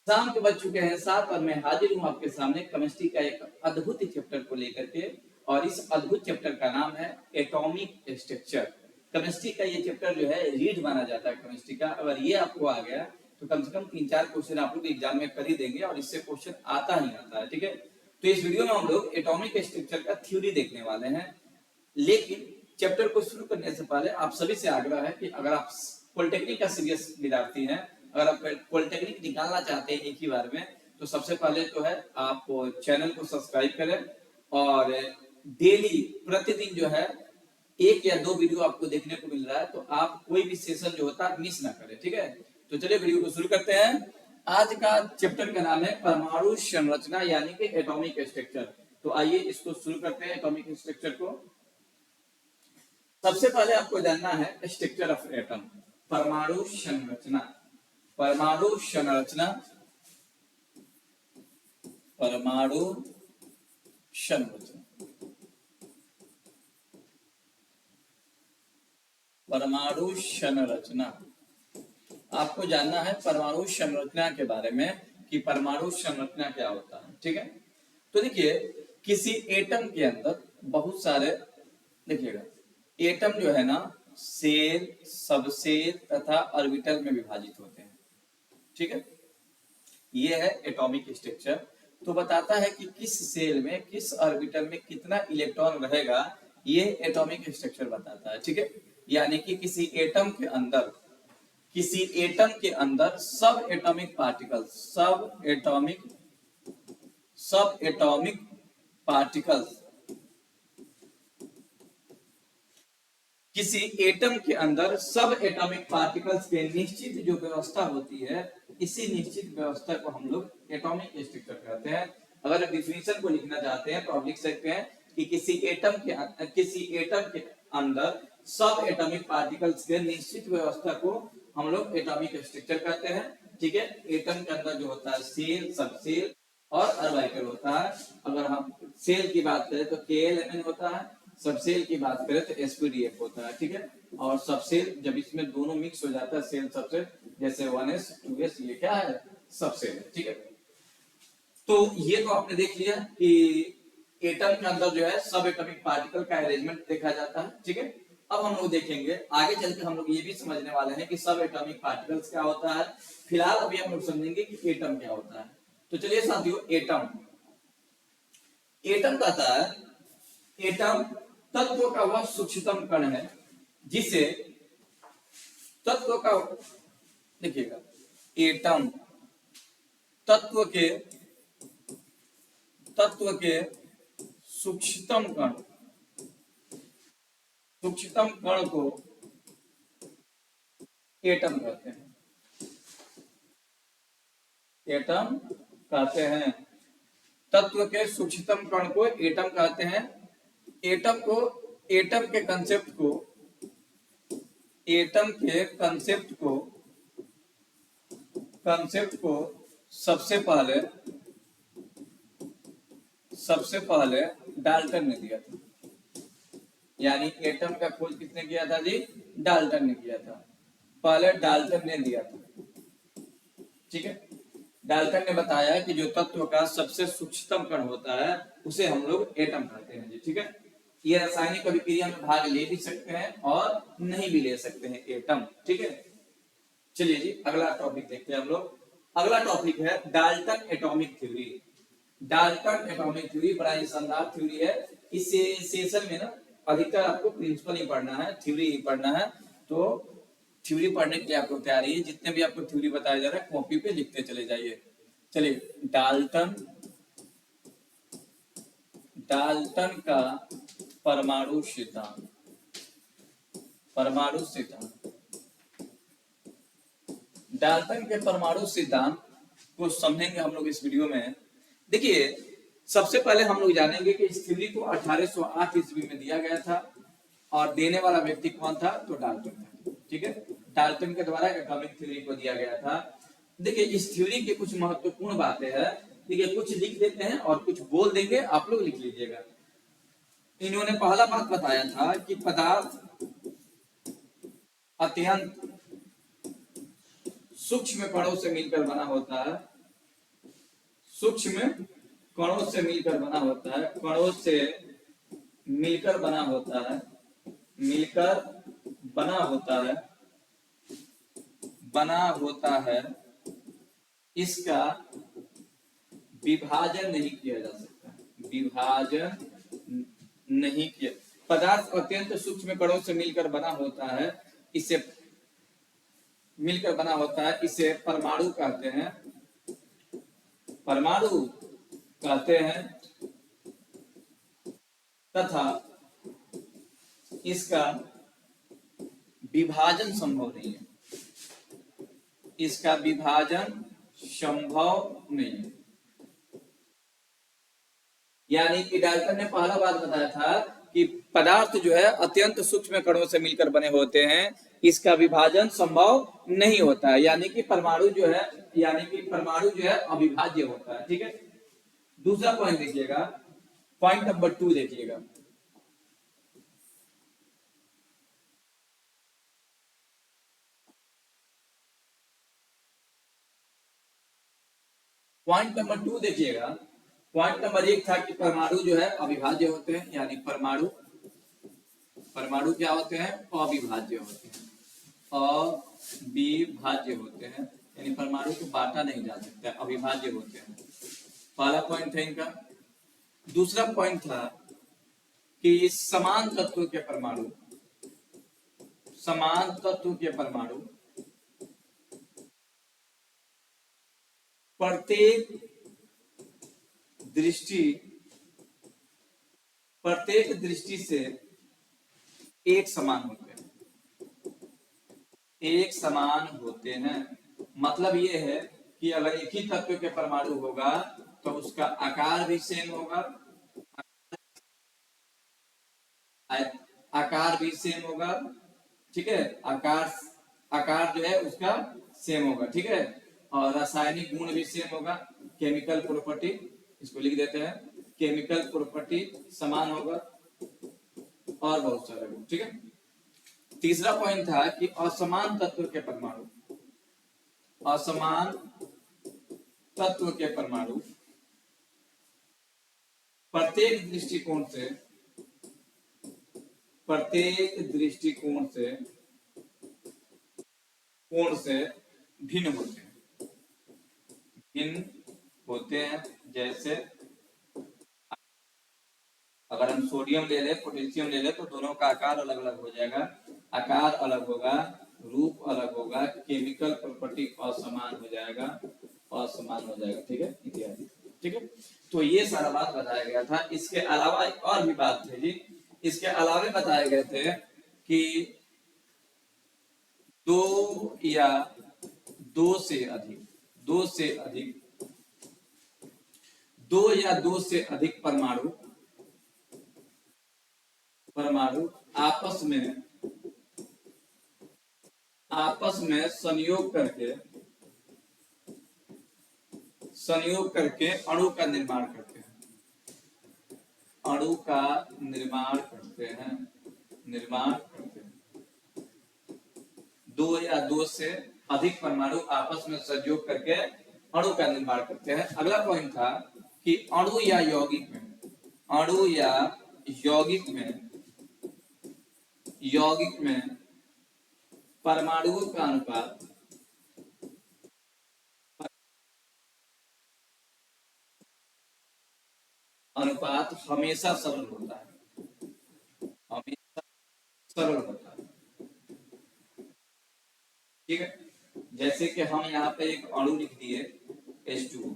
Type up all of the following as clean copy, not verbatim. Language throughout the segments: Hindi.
शाम के बज चुके हैं 7 और मैं हाजिर हूँ आपके सामने केमिस्ट्री का एक अद्भुत चैप्टर को लेकर के। और इस अद्भुत चैप्टर का नाम है एटॉमिक स्ट्रक्चर। केमिस्ट्री का ये चैप्टर जो है रीड माना जाता है केमिस्ट्री का। अगर ये आपको आ गया तो कम से कम 3-4 क्वेश्चन आप लोग एग्जाम में कर ही देंगे और इससे क्वेश्चन आता ही आता है। ठीक है, तो इस वीडियो में हम लोग एटॉमिक स्ट्रक्चर का थ्योरी देखने वाले हैं। लेकिन चैप्टर को शुरू करने से पहले आप सभी से आग्रह है कि अगर आप पॉलिटेक्निक का सीरियस विद्यार्थी हैं, अगर आप पॉलिटेक्निक निकालना चाहते हैं एक ही बार में, तो सबसे पहले तो है आप चैनल को सब्सक्राइब करें और डेली प्रतिदिन जो है 1 या 2 वीडियो आपको देखने को मिल रहा है, तो आप कोई भी सेशन जो होता है मिस ना करें। ठीक है, तो चलिए वीडियो को शुरू करते हैं। आज का चैप्टर का नाम है परमाणु संरचना यानी कि एटॉमिक स्ट्रक्चर। तो आइए इसको शुरू करते हैं एटॉमिक स्ट्रक्चर को। सबसे पहले आपको जानना है स्ट्रक्चर ऑफ एटम, परमाणु संरचना। परमाणु संरचना, परमाणु संरचना, परमाणु संरचना। आपको जानना है परमाणु संरचना के बारे में कि परमाणु संरचना क्या होता है। ठीक है, तो देखिए किसी एटम के अंदर बहुत सारे, देखिएगा एटम जो है ना सेल, सबसेल तथा ऑर्बिटल में विभाजित होते हैं। ठीक है, ये है एटॉमिक स्ट्रक्चर। तो बताता है कि किस सेल में किस ऑर्बिटल में कितना इलेक्ट्रॉन रहेगा, ये एटॉमिक स्ट्रक्चर बताता है। ठीक है, यानी कि किसी एटम के अंदर, किसी एटम के अंदर सब एटॉमिक पार्टिकल्स, सब एटॉमिक पार्टिकल्स, किसी एटम के अंदर सब एटॉमिक पार्टिकल्स के निश्चित जो व्यवस्था होती है, इसी निश्चित व्यवस्था को हम लोग एटॉमिक स्ट्रक्चर कहते हैं। अगर डिफिनीशन को लिखना चाहते हैं तो आप लिख सकते हैं कि किसी एटम के अंदर सब एटॉमिक पार्टिकल्स के निश्चित व्यवस्था को हम लोग एटॉमिक स्ट्रक्चर कहते हैं। ठीक है, एटम के अंदर जो होता है सेल, सबसेल और ऑर्बिटल होता है। अगर हम सेल की बात करें तो KLMN होता है, सबसेल की बात करें तो SPDF होता है। ठीक है, और सबसेल जब इसमें दोनों मिक्स हो जाता है सेल सबसेल, जैसे 1s 2s, ये क्या है, सबसेल है। ठीक है, तो ये तो आपने देख लिया कि एटम के अंदर जो है सब एटॉमिक पार्टिकल का अरेंजमेंट देखा जाता है। ठीक है, अब हम लोग देखेंगे आगे चलकर, हम लोग ये भी समझने वाले हैं कि सब एटॉमिक पार्टिकल्स क्या होता है। फिलहाल अभी हम लोग समझेंगे कि एटम क्या होता है। तो चलिए साथियों, एटम, एटम कहता है, एटम तत्व का वह सूक्ष्मतम कण है जिसे तत्व का, देखिएगा एटम तत्व के सूक्ष्मतम कण, सूक्ष्मतम कण को एटम कहते हैं। एटम कहते हैं, तत्व के सूक्ष्मतम कण को एटम कहते हैं। एटम को, एटम के कंसेप्ट को, एटम के कंसेप्ट को सबसे पहले डाल्टन ने दिया था। यानी एटम का खोज किसने किया था जी, डाल्टन ने किया था। पहले डाल्टन ने दिया था। ठीक है, डाल्टन ने बताया कि जो तत्व का सबसे सूक्ष्मतम कण होता है उसे हम लोग एटम कहते हैं जी। ठीक है, ये रासायनिक अभिक्रिया में भाग ले भी सकते हैं और नहीं भी ले सकते हैं एटम। ठीक है, चलिए जी अगला टॉपिक देखते हैं हम लोग। अगला टॉपिक है Dalton atomic theory. Dalton atomic theory बड़ा ही शानदार थ्योरी है। इस सेशन में ना अधिकतर आपको प्रिंसिपल ही पढ़ना है, थ्योरी ही पढ़ना है। तो थ्योरी पढ़ने के लिए आपको तैयारी है, जितने भी आपको थ्योरी बताया जा रहा है कॉपी पे लिखते चले जाइए। चलिए, डाल्टन का परमाणु सिद्धांत, परमाणु सिद्धांत। डाल्टन के परमाणु सिद्धांत को समझेंगे हम लोग इस वीडियो में। देखिए सबसे पहले हम लोग जानेंगे कि इस थ्योरी को 1808 ईस्वी में दिया गया था और देने वाला व्यक्ति कौन था, तो डाल्टन था। ठीक है, डाल्टन के द्वारा एटॉमिक थ्योरी को दिया गया था। देखिए इस थ्योरी के कुछ महत्वपूर्ण बातें हैं। देखिए कुछ लिख देते हैं और कुछ बोल देंगे, आप लोग लिख लीजिएगा। इन्होंने पहला बात बताया था कि पदार्थ अत्यंत सूक्ष्म कणों से मिलकर बना होता है। सूक्ष्म कणों से मिलकर बना होता है, कणों से मिलकर बना होता है, मिलकर बना होता है, बना होता है, इसका विभाजन नहीं किया जा सकता, विभाजन नहीं किया। पदार्थ अत्यंत सूक्ष्म कणों से मिलकर बना होता है, इसे मिलकर बना होता है, इसे परमाणु कहते हैं, परमाणु कहते हैं, तथा इसका विभाजन संभव नहीं है, इसका विभाजन संभव नहीं है। यानी कि डाल्टन ने पहला बात बताया था कि पदार्थ जो है अत्यंत सूक्ष्म कणों से मिलकर बने होते हैं, इसका विभाजन संभव नहीं होता है, यानी कि परमाणु जो है, यानी कि परमाणु जो है अविभाज्य होता है। ठीक है, दूसरा पॉइंट देखिएगा, पॉइंट नंबर 2 देखिएगा। पॉइंट नंबर 2 देखिएगा। पॉइंट नंबर 1 था कि परमाणु जो है अविभाज्य होते हैं, यानी परमाणु, परमाणु क्या होते हैं, अविभाज्य होते हैं, अविभाज्य होते हैं, यानी परमाणु को बांटा नहीं जा सकता, अविभाज्य होते हैं। पहला पॉइंट था इनका। दूसरा पॉइंट था कि समान तत्व के परमाणु, समान तत्व के परमाणु प्रत्येक दृष्टि से एक समान होते हैं, एक समान होते हैं। मतलब ये है कि अगर एक ही तत्व के परमाणु होगा तो उसका आकार भी सेम होगा, आकार भी सेम होगा। ठीक है, आकार जो है उसका सेम होगा। ठीक है, और रासायनिक गुण भी सेम होगा, केमिकल प्रॉपर्टी, इसको लिख देते हैं, केमिकल प्रॉपर्टी समान होगा और बहुत सारे गुण। ठीक है, तीसरा पॉइंट था कि असमान तत्व के परमाणु, असमान तत्व के परमाणु प्रत्येक दृष्टिकोण से, प्रत्येक दृष्टिकोण से भिन्न होते हैं, भिन्न होते हैं। जैसे अगर हम सोडियम ले लें, पोटेशियम ले लें, तो दोनों का आकार अलग अलग हो जाएगा, आकार अलग होगा, रूप अलग होगा, केमिकल प्रॉपर्टी असमान हो जाएगा, असमान हो जाएगा। ठीक है, इत्यादि। ठीक है, तो ये सारा बात बताया गया था। इसके अलावा एक और भी बात थी जी, इसके अलावा बताए गए थे कि दो या दो से अधिक, दो से अधिक, दो या दो से अधिक परमाणु, परमाणु आपस में संयोग करके अणु का निर्माण करते हैं, अणु का निर्माण करते हैं, निर्माण करते हैं। दो या दो से अधिक परमाणु आपस में संयोग करके अणु का निर्माण करते हैं। अगला पॉइंट था कि अणु या यौगिक में, अणु या यौगिक में, यौगिक में परमाणुओं का अनुपात हमेशा सरल होता है, हमेशा सरल होता है। ठीक है, जैसे कि हम यहाँ पे एक अणु लिख दिए H2O,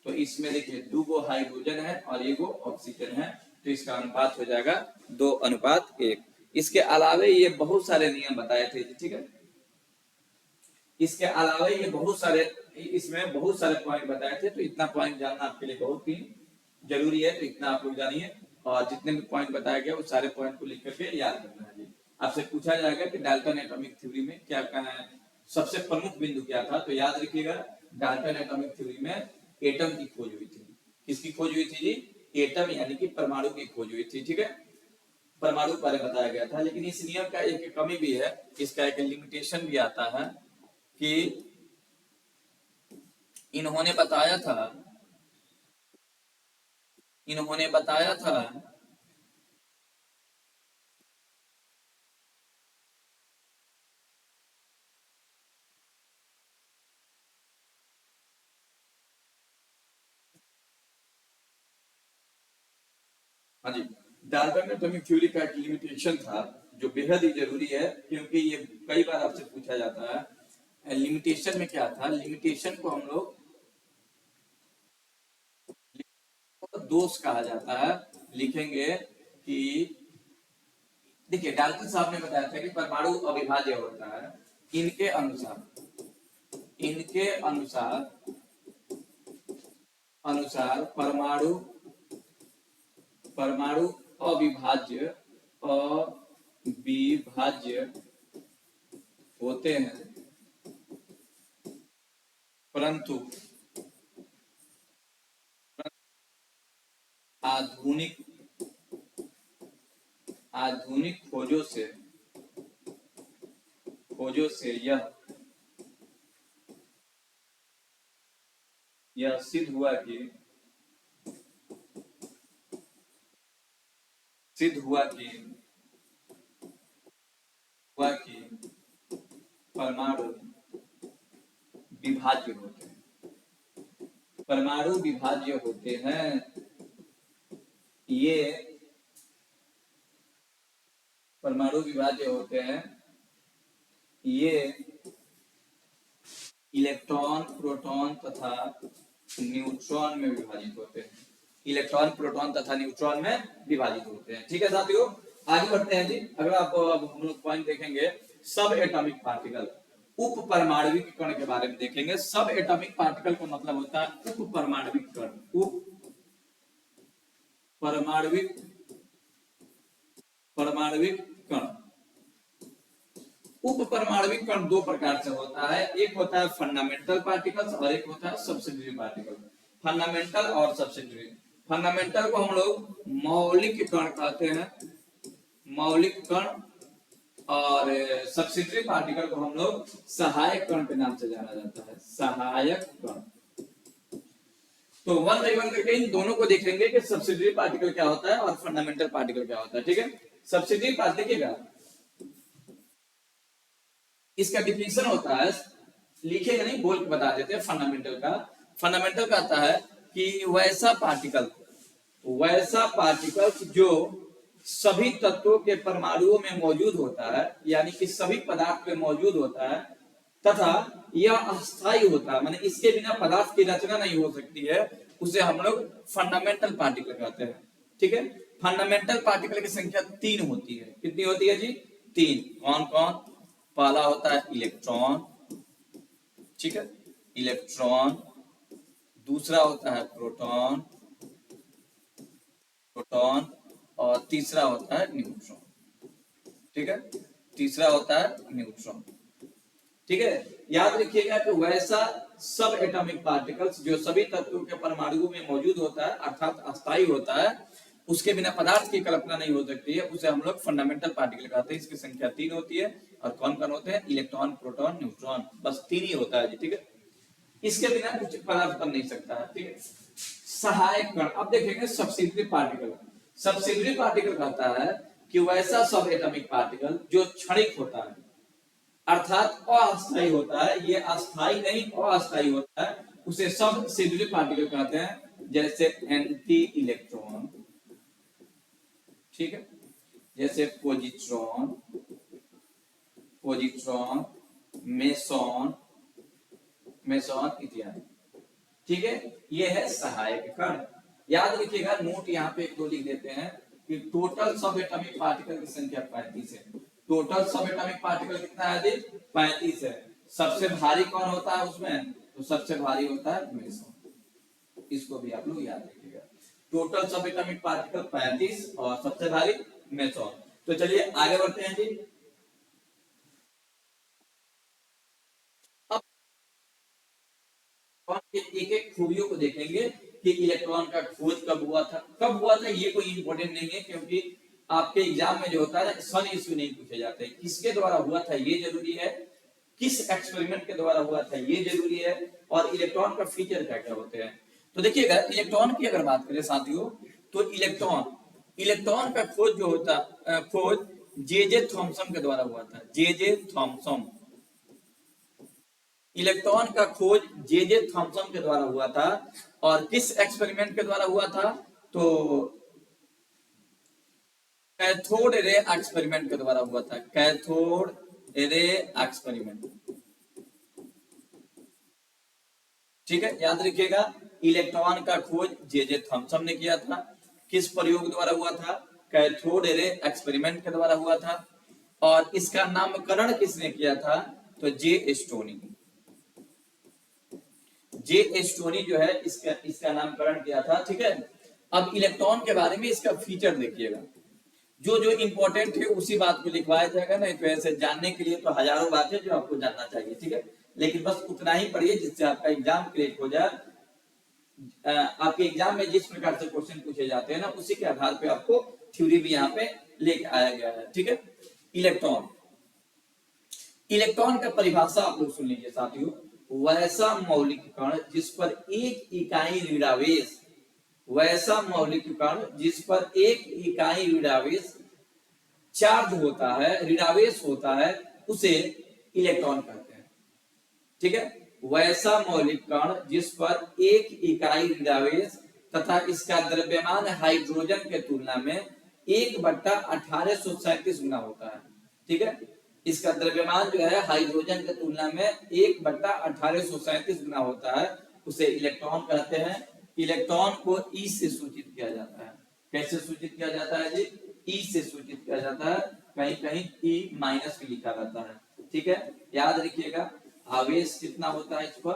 तो इसमें देखिए 2 हाइड्रोजन है और 1 ऑक्सीजन है, तो इसका अनुपात हो जाएगा 2:1। इसके अलावे ये बहुत सारे नियम बताए थे। ठीक है, इसके अलावा ये बहुत सारे, इसमें बहुत सारे पॉइंट बताए थे, तो इतना पॉइंट जानना आपके लिए बहुत ही जरूरी है, तो इतना आप लोग जानिए। और जितने भी पॉइंट बताया गया उस सारे पॉइंट को लिख करके याद करना है जी। आपसे पूछा जाएगा कि डाल्टन एटॉमिक थ्योरी में क्या कहना है, सबसे प्रमुख बिंदु क्या था, तो याद रखिएगा डाल्टन एटॉमिक थ्योरी में एटम की खोज हुई थी। किसकी खोज हुई थी जी, एटम यानी कि परमाणु की खोज हुई थी। ठीक है, परमाणु बारे बताया गया था। लेकिन इस नियम का एक कमी भी है, इसका एक लिमिटेशन भी आता है कि इन्होंने बताया था इन्होंने बताया था। हाँ जी, डाल्टन एटॉमिक थ्योरी का एक लिमिटेशन था जो बेहद ही जरूरी है, क्योंकि ये कई बार आपसे पूछा जाता है। लिमिटेशन में क्या था, लिमिटेशन को हम लोग दोष कहा जाता है। लिखेंगे कि देखिए, डाल्टन साहब ने बताया था कि परमाणु अविभाज्य होता है। इनके अनुसार, इनके अनुसार अनुसार परमाणु परमाणु अविभाज्य अविभाज्य होते हैं, परंतु आधुनिक आधुनिक खोजों से यह सिद्ध हुआ कि परमाणु विभाज्य होते हैं। परमाणु विभाज्य होते हैं। ये परमाणु विभाज्य होते हैं। ये इलेक्ट्रॉन, प्रोटॉन तथा न्यूट्रॉन में विभाजित होते हैं। इलेक्ट्रॉन, प्रोटॉन तथा न्यूट्रॉन में विभाजित होते हैं। ठीक है साथियों, आगे बढ़ते हैं जी। अगला अब हम लोग पॉइंट देखेंगे सब एटॉमिक पार्टिकल, उप परमाणविक कण के बारे में देखेंगे। सब एटॉमिक पार्टिकल का मतलब होता है उप परमाणविक कण। उप परमाणविक कण। उप परमाणविक कण दो प्रकार से होता है, एक होता है फंडामेंटल पार्टिकल्स और एक होता है सब्सिडियरी पार्टिकल। फंडामेंटल और सब्सिडियरी। फंडामेंटल को हम लोग मौलिक कण कहते हैं, मौलिक कण, और सब्सिडियरी पार्टिकल को हम लोग सहायक कण के नाम से जाना जाता है, सहायक कण। तो वन बाई वन करके इन दोनों को देखेंगे कि सब्सिडियरी पार्टिकल क्या होता है और फंडामेंटल पार्टिकल क्या होता है। ठीक है, सब्सिडियरी पार्टिकल देखिएगा, इसका डिफिनेशन होता है, लिखेगा नहीं, बोल के बता देते हैं। फंडामेंटल का, फंडामेंटल का आता है कि वैसा पार्टिकल जो सभी तत्वों के परमाणुओं में मौजूद होता है, यानी कि सभी पदार्थ में मौजूद होता है तथा यह अस्थायी होता है, माने इसके बिना पदार्थ की रचना नहीं हो सकती है, उसे हम लोग फंडामेंटल पार्टिकल कहते हैं। ठीक है, फंडामेंटल पार्टिकल की संख्या 3 होती है। कितनी होती है जी? 3। कौन कौन? पहला होता है इलेक्ट्रॉन, ठीक है, इलेक्ट्रॉन। दूसरा होता है प्रोटॉन, और तीसरा होता है न्यूट्रॉन। ठीक है, तीसरा होता है न्यूट्रॉन। ठीक है, याद रखिएगा कि वैसा सब एटॉमिक पार्टिकल्स जो सभी तत्वों के परमाणुओं में मौजूद होता है, अर्थात अस्थायी होता है, उसके बिना पदार्थ की कल्पना नहीं हो सकती है, उसे हम लोग फंडामेंटल पार्टिकल कहते हैं। इसकी संख्या 3 होती है। और कौन कौन होते हैं? इलेक्ट्रॉन, प्रोटॉन, न्यूट्रॉन, बस 3 ही होता है जी। ठीक है, इसके बिना कुछ पदार्थ बन नहीं सकता है। ठीक है, सहायक कण। अब देखेंगे सब्सिडियरी पार्टिकल। सब्सिडियरी पार्टिकल कहता है कि वैसा सब एटॉमिक पार्टिकल जो क्षणिक होता है, अर्थात अस्थायी होता है, ये अस्थायी नहीं अस्थायी होता है, उसे सब्सिडियरी पार्टिकल कहते हैं। जैसे एंटी इलेक्ट्रॉन, ठीक है, जैसे पोजिट्रॉन, मेसॉन इत्यादि। ठीक है, ये है सहायक कण। याद रखिएगा, नोट यहाँ पे एक दो लिख देते हैं कि टोटल सब एटॉमिक पार्टिकल की संख्या 35 है। टोटल सब एटॉमिक पार्टिकल कितना है जी? 35 है। सबसे भारी कौन होता है उसमें? तो सबसे भारी होता है मेसॉन। इसको भी आप लोग याद रखिएगा। टोटल सब एटॉमिक पार्टिकल 35 और सबसे भारी मेसॉन। तो चलिए आगे बढ़ते हैं जी। एक एक खूबियों को देखेंगे कि इलेक्ट्रॉन का खोज कब हुआ था ये कोई इंपॉर्टेंट नहीं है, क्योंकि आपके एग्जाम में जो होता है सन इश्यू नहीं पूछे जाते। किसके द्वारा हुआ था ये जरूरी है, किस एक्सपेरिमेंट के द्वारा हुआ था ये जरूरी है, और इलेक्ट्रॉन का फीचर क्या क्या होते हैं। तो देखिएगा, इलेक्ट्रॉन की अगर बात करें साथियों, तो इलेक्ट्रॉन इलेक्ट्रॉन का खोज जो होता खोज जे थॉमसन के द्वारा हुआ था। जे थॉमसन, इलेक्ट्रॉन का खोज जे थॉमसन के द्वारा हुआ था। और किस एक्सपेरिमेंट के द्वारा हुआ था? तो कैथोड रे एक्सपेरिमेंट के द्वारा हुआ था। कैथोड रे एक्सपेरिमेंट, ठीक है, याद रखिएगा। इलेक्ट्रॉन का खोज जे थॉमसन ने किया था। किस प्रयोग द्वारा हुआ था? कैथोड रे एक्सपेरिमेंट के द्वारा हुआ था। और इसका नामकरण किसने किया था? तो जे स्टोनी। जे स्टोनी जो है इसका इसका नामकरण किया था, ठीक है। अब इलेक्ट्रॉन के बारे में इसका फीचर देखिएगा। जो जो इंपॉर्टेंट है उसी बात को लिखवाया जाएगा, नहीं तो ऐसे जानने के लिए तो हजारों बातें जो आपको जानना चाहिए, ठीक है। लेकिन बस उतना ही पढ़िए जिससे आपका एग्जाम क्लियर हो जाए। आपके एग्जाम में जिस प्रकार से क्वेश्चन पूछे जाते हैं ना, उसी के आधार पे आपको थ्योरी भी यहाँ पे लेके आया गया है, ठीक है। इलेक्ट्रॉन, इलेक्ट्रॉन का परिभाषा आप लोग सुन लीजिए साथियों। वैसा मौलिक कण जिस पर एक इकाई ऋणावेश, वैसा मौलिक कण जिस पर एक इकाई ऋणावेश चार्ज होता है, ऋणावेश होता है, उसे इलेक्ट्रॉन कहते हैं, ठीक है। वैसा मौलिक कण जिस पर एक इकाई ऋणावेश तथा इसका द्रव्यमान हाइड्रोजन के तुलना में 1/1837 गुना होता है, ठीक है। इसका द्रव्यमान जो है हाइड्रोजन के तुलना में 1/1837 गुना होता है, उसे इलेक्ट्रॉन कहते हैं। इलेक्ट्रॉन को ई से सूचित किया जाता है। कैसे सूचित किया जाता है जी? ई से सूचित किया जाता है। कहीं कहीं ई माइनस भी लिखा रहता है, ठीक है, याद रखिएगा। आवेश कितना होता है इस पर?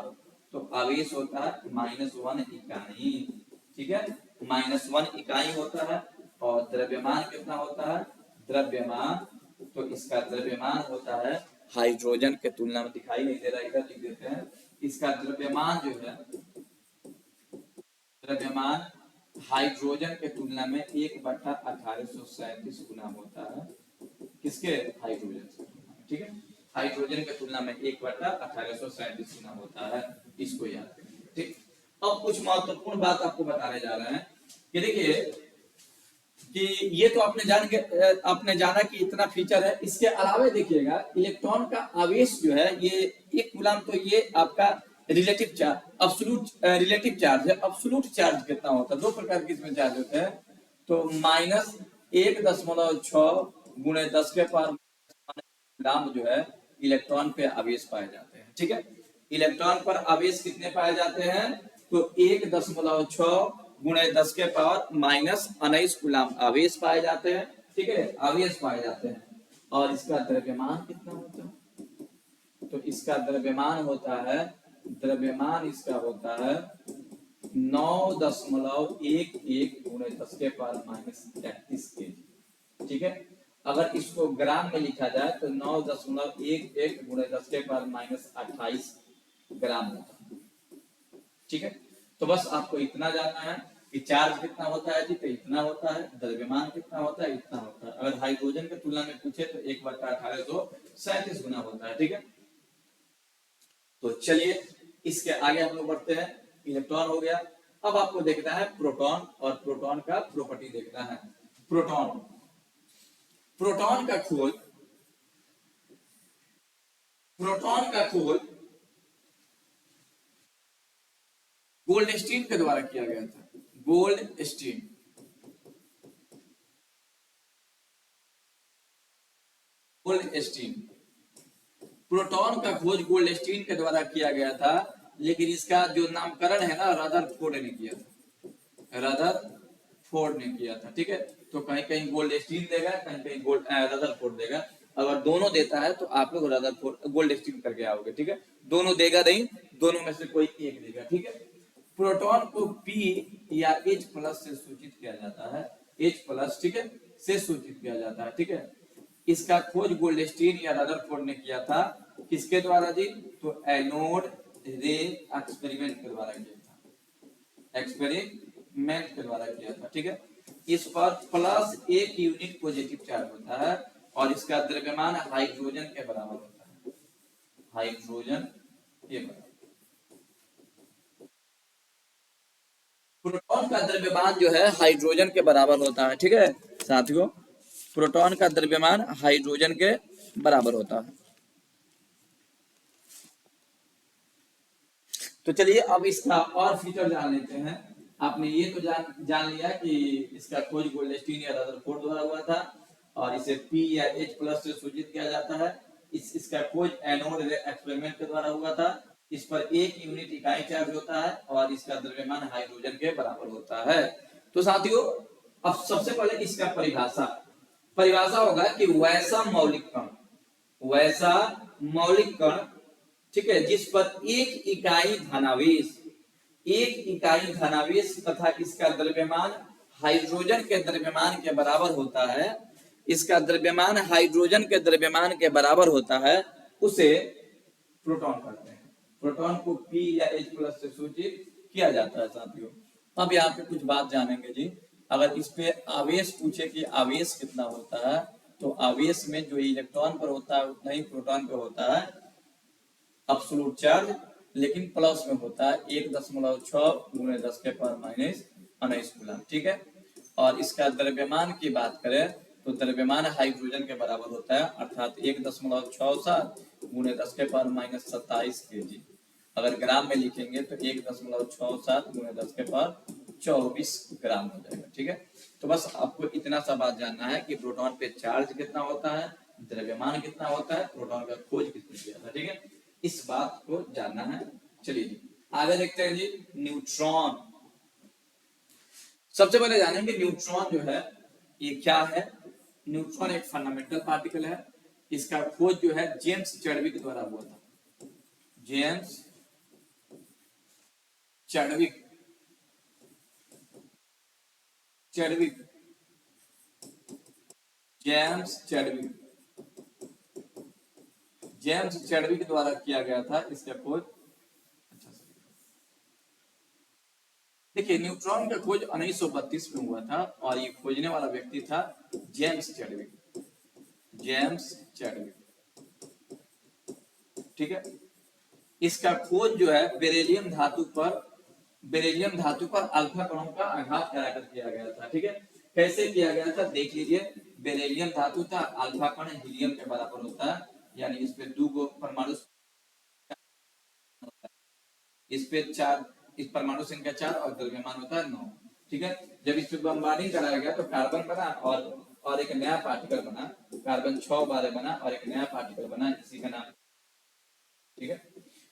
तो आवेश होता है -1 इकाई, ठीक है, -1 इकाई होता है। और द्रव्यमान कितना होता है? द्रव्यमान, तो इसका द्रव्यमान होता है हाइड्रोजन के तुलना में, दिखाई नहीं दे रहा, इधर लिख देते हैं। इसका द्रव्यमान जो है, द्रव्यमान हाइड्रोजन के तुलना में 1/1837 गुना होता है। किसके? हाइड्रोजन से, ठीक है। हाइड्रोजन के तुलना में 1/1837 गुना होता है, इसको याद करिए, ठीक। अब कुछ महत्वपूर्ण बात आपको बताने जा रहे हैं कि देखिए कि ये तो आपने जाना कि इतना फीचर है। इसके अलावा देखिएगा इलेक्ट्रॉन का आवेश जो है, ये एक कूलम, तो ये आपका relative charge, absolute relative charge है। अब्सोल्यूट चार्ज कितना होता है? दो प्रकार के इसमें चार्ज होते हैं। तो -1.6 गुणे 10 के पावर कूलम जो है इलेक्ट्रॉन पे आवेश पाए जाते हैं, ठीक है। इलेक्ट्रॉन पर आवेश कितने पाए जाते हैं? तो 1.6 गुणे 10 के पावर -19 कूलम आवेश पाए जाते हैं, ठीक है, आवेश पाए जाते हैं। और इसका द्रव्यमान कितना होता है? तो इसका द्रव्यमान होता है, द्रव्यमान इसका होता है 9.11 गुणे 10 के पावर -31 केजी, ठीक है। अगर इसको ग्राम में लिखा जाए तो 9.11 गुणे 10 के पावर -28 ग्राम होता है, ठीक है। तो बस आपको इतना जानना है कि चार्ज कितना होता है जी, तो इतना होता है। द्रव्यमान कितना होता है? इतना होता है। अगर हाइड्रोजन की तुलना में पूछे तो 1/1837 गुना होता है, ठीक है। तो चलिए इसके आगे हम लोग बढ़ते हैं। इलेक्ट्रॉन हो गया। अब आपको देखना है प्रोटॉन, और प्रोटॉन का प्रॉपर्टी देखना है। प्रोटॉन, प्रोटॉन का खोज, प्रोटॉन का खोज गोल्डस्टीन के द्वारा किया गया था। गोल्डस्टीन, गोल्डस्टीन, प्रोटॉन का खोज गोल्डस्टीन के द्वारा किया गया था। लेकिन इसका जो नामकरण है ना, रदरफोर्ड ने किया था। रदरफोर्ड ने किया था, ठीक है। तो कहीं कहीं गोल्डस्टीन देगा, कहीं कहीं रदरफोर्ड देगा। अगर दोनों देता है तो आप लोग रदरफोर्ड गोल्डस्टीन करके आओगे, ठीक है। दोनों देगा नहीं, दोनों में से कोई एक देगा, ठीक है। प्रोटॉन को P या H+ से सूचित किया जाता है। H+, ठीक है, से सूचित किया जाता है, ठीक है। इसका खोज गोल्डस्टीन या रदरफोर्ड ने किया था। किसके द्वारा जी? तो एनोड रे एक्सपेरिमेंट के द्वारा किया था। एक्सपेरिमेंट के द्वारा किया था, ठीक है। इस पर +1 यूनिट पॉजिटिव चार्ज होता है और इसका द्रव्यमान हाइड्रोजन के बराबर होता है। हाइड्रोजन के बराबर। प्रोटॉन का द्रव्यमान जो है हाइड्रोजन के बराबर होता है। ठीक है साथियों, प्रोटॉन का द्रव्यमान हाइड्रोजन के बराबर होता है। तो चलिए अब इसका और फीचर जान लेते हैं। आपने ये तो जान लिया कि इसका खोज गोल्डस्टीन या रदरफोर्ड द्वारा हुआ था और इसे P या H+ से सूचित किया जाता है। इसका खोज एनोड एक्सपेरिमेंट के द्वारा हुआ था। इस पर 1 यूनिट इकाई चार्ज होता है और इसका द्रव्यमान हाइड्रोजन के बराबर होता है। तो साथियों अब सबसे पहले इसका परिभाषा होगा कि वैसा मौलिक कण, ठीक है, जिस पर एक इकाई धनावेश तथा इसका द्रव्यमान हाइड्रोजन के द्रव्यमान के बराबर होता है, इसका द्रव्यमान हाइड्रोजन के द्रव्यमान के बराबर होता है, उसे प्रोटॉन कहते हैं। प्रोटॉन को P या H+ से सूचित किया जाता है साथियों। अब यहाँ पे कुछ बात जानेंगे जी। अगर इस पे आवेश पूछे कि आवेश कितना होता है, तो आवेश में जो इलेक्ट्रॉन पर होता है उतना ही प्रोटॉन पर होता है, एब्सोल्यूट चार्ज, लेकिन प्लस में होता है 1.6 × 10⁻⁻19 कूलम। ठीक है, और इसका द्रव्यमान की बात करें तो द्रव्यमान हाइड्रोजन के बराबर होता है, अर्थात 1.67 × 10⁻⁻27 kg। अगर ग्राम में लिखेंगे तो 1.67 × 10⁻24 ग्राम हो जाएगा। ठीक है, तो बस आपको इतना सा बात जानना है कि प्रोटॉन पे चार्ज कितना होता है, द्रव्यमान कितना होता है, प्रोटॉन का खोज किसने किया था। ठीक है, इस बात को जानना है। चलिए जी आगे देखते हैं जी। न्यूट्रॉन, सबसे पहले जानेंगे न्यूट्रॉन जो है ये क्या है। न्यूट्रॉन एक फंडामेंटल पार्टिकल है। इसका खोज जो है जेम्स चैडविक द्वारा हुआ था। जेम्स चैडविक द्वारा किया गया था इसका खोज। देखिए न्यूट्रॉन का खोज 1932 में हुआ था और ये खोजने वाला व्यक्ति था जेम्स चैडविक। ठीक है, इसका खोज जो है बेरिलियम धातु पर अल्फा कणों का आघात कराकर किया गया था। ठीक है, कैसे किया गया था देख लीजिए। बेरिलियम धातु था, अल्फा कण हीलियम के बराबर होता है, यानी इस पे 2 परमाणु, इस पे 4, इस परमाणु संख्या 4 और द्रव्यमान होता है 9। ठीक है, जब इस पे बमबारिंग कराया गया तो कार्बन बना और एक नया पार्टिकल बना, कार्बन 6 बार बना और एक नया पार्टिकल बना, इसी का नाम। ठीक है,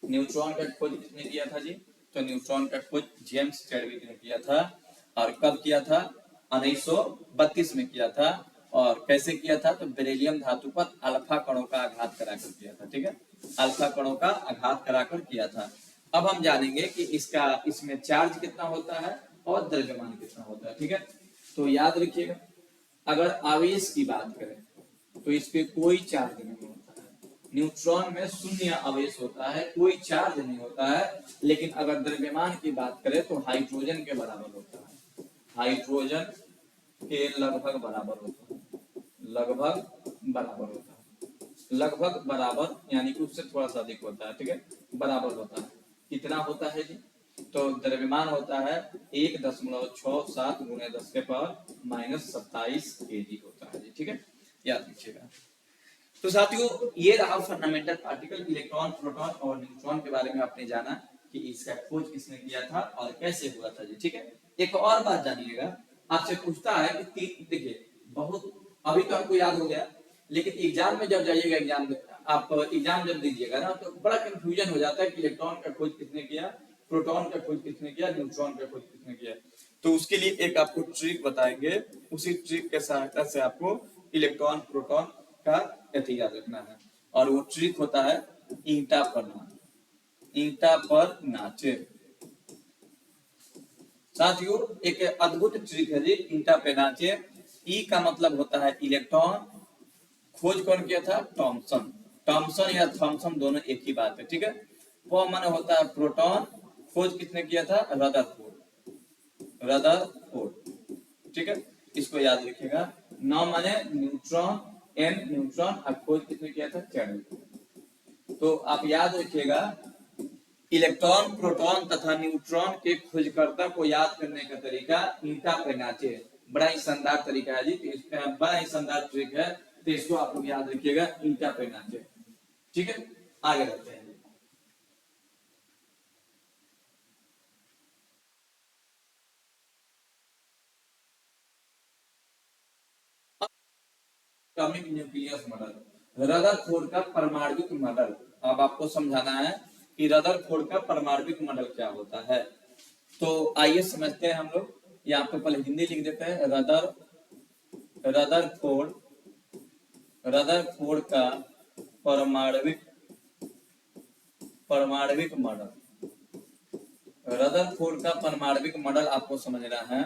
न्यूट्रॉन का खोज किसने किया था जी, तो न्यूट्रॉन का खोज जेम्स चैडविक ने किया था। और कब किया था, 1932 में किया था। और कैसे किया था, तो बेरिलियम धातु पर अल्फा कणों का आघात कराकर किया था। ठीक है, अल्फा कणों का आघात कराकर किया था। अब हम जानेंगे कि इसमें चार्ज कितना होता है और द्रव्यमान कितना होता है। ठीक है, तो याद रखिएगा, अगर आवेश की बात करें तो इस पे कोई चार्ज नहीं होता है। न्यूट्रॉन में शून्य आवेश होता है, कोई चार्ज नहीं होता है। लेकिन अगर द्रव्यमान की बात करें तो हाइड्रोजन के बराबर होता है, हाइड्रोजन के लगभग बराबर होता है, लगभग बराबर, यानी कि उससे थोड़ा सा अधिक होता है। ठीक है, बराबर होता है। कितना होता है जी, तो द्रव्यमान होता है 1.67 × 10⁻⁻27 kg होता है जी। ठीक है, याद रखिएगा। तो साथियों ये रहा फंडामेंटल पार्टिकल इलेक्ट्रॉन, प्रोटॉन और न्यूट्रॉन के बारे में आपने जाना कि इसका खोज किसने किया था और कैसे हुआ था जी। ठीक है, एक और बात जानिएगा, आपसे पूछता है कि देखिए बहुत, अभी तो आपको याद हो गया, लेकिन एग्जाम में जब जाइएगा, आप एग्जाम जब दीजिएगा ना, तो बड़ा कंफ्यूजन हो जाता है कि इलेक्ट्रॉन का खोज किसने किया, प्रोटॉन का खोज किसने किया, न्यूट्रॉन का खोज किसने किया। तो उसके लिए एक आपको ट्रिक बताएंगे, उसी ट्रिक के सहायता से आपको इलेक्ट्रॉन प्रोटॉन का याद रखना है। और वो ट्रिक होता है ईंटा पर नाचे। साथियों एक अद्भुत ट्रिक है जी, ईंटा पे नाचे। ई का मतलब होता है इलेक्ट्रॉन, खोज कौन किया था, टॉमसन या थॉमसन, दोनों एक ही बात है। ठीक है, वो माने होता है प्रोटॉन, खोज किसने किया था, रदरफोर्ड। ठीक है, इसको याद रखिएगा। नाम माने न्यूट्रॉन, एन न्यूट्रॉन, और खोज किसने किया था, चैडविक। तो आप याद रखिएगा इलेक्ट्रॉन, प्रोटॉन तथा न्यूट्रॉन के खोजकर्ता को याद करने का तरीका ईंटा पे नाचे। बड़ा ही शानदार तरीका है जी, बड़ा ही शानदार ट्रिक है, तो इसको आप लोग याद रखिएगा, ईंटा पे नाचे। ठीक है, आगे बढ़ते हैं। एटॉमिक न्यूक्लियस मॉडल, रदरफोर्ड का परमाणविक मॉडल। अब आपको समझाना है कि रदरफोर्ड का परमाणविक मॉडल क्या होता है। तो आइए समझते हैं हम लोग। यहाँ पे पहले हिंदी लिख देते हैं। रदरफोर्ड रदरफोर्ड का परमाणविक परमाणविक मॉडल। रदरफोर्ड का परमाणविक मॉडल आपको समझना है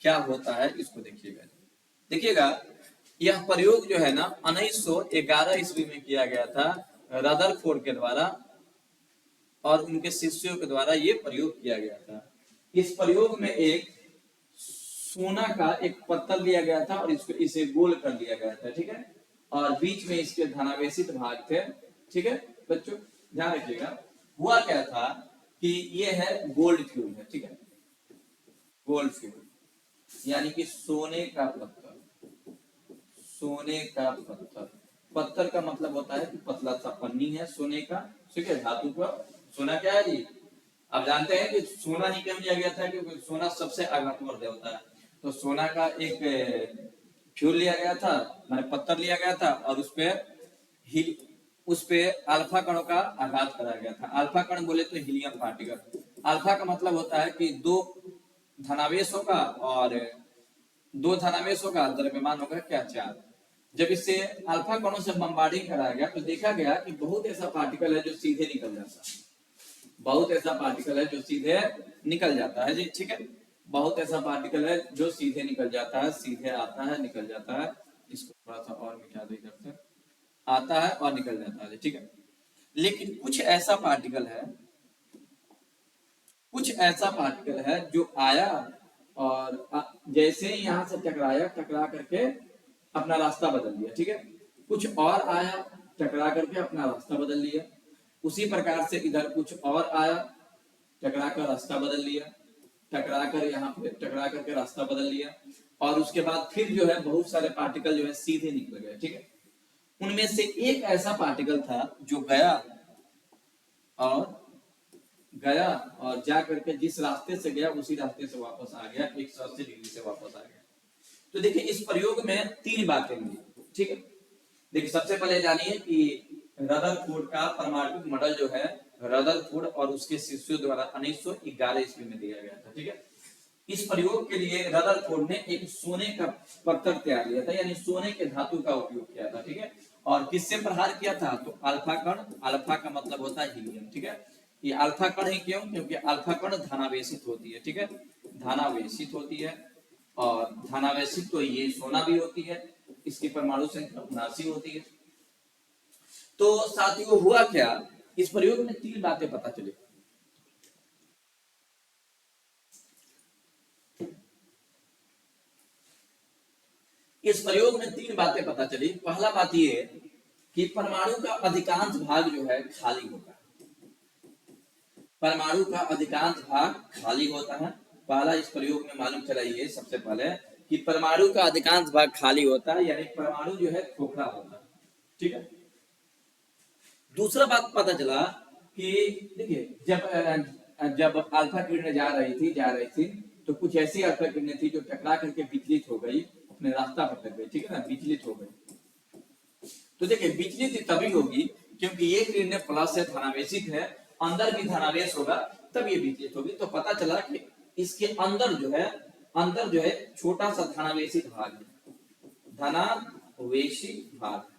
क्या होता है, इसको देखिएगा। देखिएगा, यह प्रयोग जो है ना 1911 ईस्वी में किया गया था रदरफोर्ड के द्वारा, और उनके शिष्यों के द्वारा ये प्रयोग किया गया था। इस प्रयोग में एक सोना का एक पत्थर लिया गया था और इसको इसे गोल कर दिया गया था। ठीक है, और बीच में इसके धनावेशित भाग थे। ठीक है बच्चों, ध्यान रखिएगा। हुआ क्या था कि ये है गोल्ड फ्यूल है। ठीक है, गोल्ड फ्यूल यानी कि सोने का पत्थर। सोने का पत्थर, पत्थर का मतलब होता है कि पतला सा पन्नी है सोने का। ठीक है, धातु का सोना क्या है जी, आप जानते हैं कि सोना ही क्यों लिया गया था, क्योंकि सोना सबसे आघातवर्धक होता है। तो सोना का एक फ्यूल लिया गया था, मैंने पत्थर लिया गया था, और उस पे अल्फा कणों का आघात करा गया था। अल्फा कण बोले तो हीलियम पार्टिकल। अल्फा का मतलब होता है कि दो धनावेश होगा और दो धनावेशों का द्रव्यमान होगा क्या, चार। जब इसे अल्फा कणों से बम्बार्डिंग कराया गया तो देखा गया कि बहुत ऐसा पार्टिकल है जो सीधे निकल जाता है। बहुत ऐसा पार्टिकल है जो सीधे निकल जाता है जी। ठीक है, बहुत ऐसा पार्टिकल है जो सीधे निकल जाता है, सीधे आता है निकल जाता है। इसको थोड़ा सा और मिटा दे इधर से, आता है और निकल जाता है। ठीक है, लेकिन कुछ ऐसा पार्टिकल है जो आया और जैसे ही यहां से टकराया, टकरा करके अपना रास्ता बदल लिया। ठीक है, कुछ और आया, टकरा करके अपना रास्ता बदल लिया। उसी प्रकार से इधर कुछ और आया, टकरा कर रास्ता बदल लिया, टकरा कर यहाँ पे टकरा करके रास्ता बदल लिया, और उसके बाद फिर जो है बहुत सारे पार्टिकल जो है सीधे निकल गए। ठीक है, उनमें से एक ऐसा पार्टिकल था जो और गया और जा करके जिस रास्ते से गया उसी रास्ते से वापस आ गया, 180 डिग्री से वापस आ गया। तो देखिए, इस प्रयोग में तीन बातें हुई। ठीक है, देखिए सबसे पहले जानिए कि रदरफोर्ड का परमाणु मॉडल जो है रदरफोर्ड और उसके शिष्यों द्वारा 1911 ईस्वी में दिया गया था। ठीक है, इस प्रयोग के लिए रदरफोर्ड ने एक सोने का पत्थर तैयार किया था, यानी सोने के धातु का उपयोग किया था। ठीक है, और किससे प्रहार किया था, तो अल्फा कण। अल्फा का मतलब होता है हीलियम। ठीक है, ये अल्फा कण ही क्यों, क्योंकि अल्फा कण धनावेशित होती है। ठीक है, धनावेशित होती है, और धनावेशित तो ये सोना भी होती है, इसकी परमाणु संख्या 79 होती है। तो साथियों, हुआ क्या, इस प्रयोग में तीन बातें पता चली। इस प्रयोग में तीन बातें पता चली। पहला बात ये कि परमाणु का अधिकांश भाग जो है खाली होता है। परमाणु का अधिकांश भाग खाली होता है। पहला इस प्रयोग में मालूम चला ये सबसे पहले कि परमाणु का अधिकांश भाग खाली होता है, यानी परमाणु जो है खोखला होता है। ठीक है, दूसरा बात पता चला कि देखिए, जब अल्फा किरणें जा रही थी, तो कुछ ऐसी अल्फा किरणें थी जो टकरा करके विचलित हो गई, अपने रास्ता भटक गई। ठीक है ना, विचलित हो गई। तो देखिए, विचलित तभी होगी क्योंकि ये किरणें प्लस से धनावेशित है, अंदर भी धनावेश होगा, तब ये विचलित होगी। तो पता चला कि इसके अंदर जो है छोटा सा धनावेशित भाग है, धनावेशित भाग।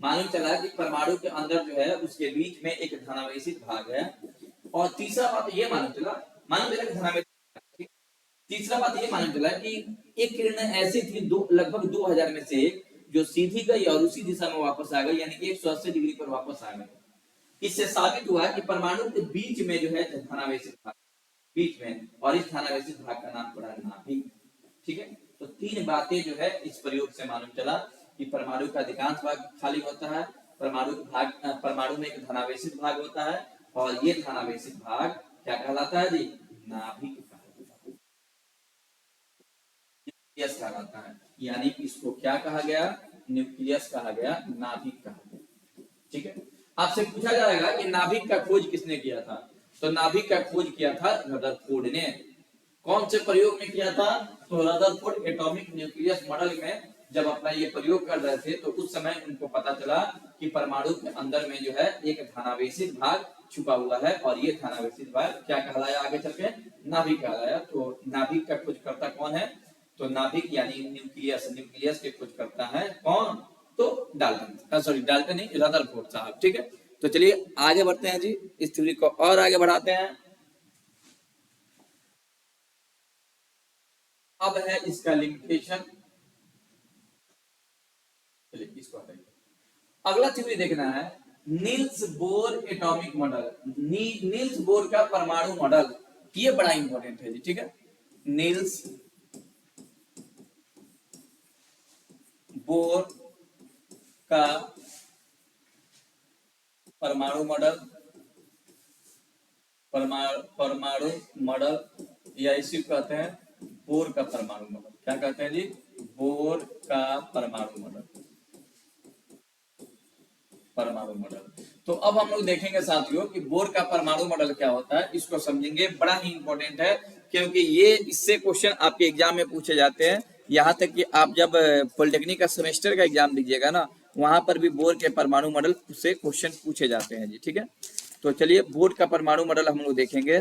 मालूम चला कि परमाणु के अंदर जो है उसके बीच में एक धनावेशित भाग है। और तीसरा बात ये मालूम चला कि धनावेशित, तीसरा बात ये मालूम चला कि एक किरण ऐसी थी लगभग 2000 में से एक, जो सीधी गई और उसी दिशा में वापस आ गई, यानी 180 डिग्री पर वापस आ गई। इससे साबित हुआ कि परमाणु के बीच में जो है धनावेशित भाग, बीच में, और इस धनावेशित भाग का नाम पड़ा नाभिक। ठीक है, तो तीन बातें जो है इस प्रयोग से मालूम चला कि परमाणु का अधिकांश भाग खाली होता है, परमाणु में एक धनावेशित भाग होता है, और ये धनावेशित भाग क्या कहलाता है जी? नाभिक कहलाता है, न्यूक्लियस कहलाता है। यानी इसको क्या कहा गया? न्यूक्लियस कहा गया, नाभिक कहा गया। ठीक है, आपसे पूछा जाएगा कि नाभिक का खोज किसने किया था? तो नाभिक का खोज किया था रदरफोर्ड ने। कौन से प्रयोग में किया था? तो रदरफोर्ड एटॉमिक न्यूक्लियस मॉडल में जब अपना ये प्रयोग कर रहे थे तो उस समय उनको पता चला कि परमाणु के अंदर में जो है एक धनावेशित भाग छुपा हुआ है, और ये धनावेशित भाग क्या कहलाया आगे चल के? नाभिक कहलाया। तो नाभिक का खोजकर्ता कौन है? तो नाभिक यानी न्यूक्लियस, न्यूक्लियस के खोजकर्ता है कौन? तो डाल्टन, सॉरी डाल्टन नहीं, रदरफोर्ड साहब। ठीक है, तो चलिए आगे बढ़ते हैं जी, इस थ्योरी को और आगे बढ़ाते हैं। अब है इसका लिमिटेशन, चलिए इसको हटाइए। अगला थ्योरी देखना है, Niels Bohr atomic model. Niels Bohr का परमाणु मॉडल, ये बड़ा इंपॉर्टेंट है जी। ठीक है, नील्स बोर का परमाणु मॉडल, परमाणु मॉडल, या इसी को कहते हैं बोर का परमाणु मॉडल। क्या कहते हैं जी? बोर का परमाणु मॉडल, परमाणु मॉडल। तो अब हम लोग देखेंगे साथियों कि बोर का परमाणु मॉडल क्या होता है, इसको समझेंगे। बड़ा ही इंपॉर्टेंट है, क्योंकि ये इससे क्वेश्चन आपके एग्जाम में पूछे जाते हैं। यहाँ तक कि आप जब पॉलिटेक्निक का सेमेस्टर का एग्जाम दीजिएगा ना, वहां पर भी बोर के परमाणु मॉडल से क्वेश्चन पूछे जाते हैं जी। ठीक है, तो चलिए बोर का परमाणु मॉडल हम लोग देखेंगे।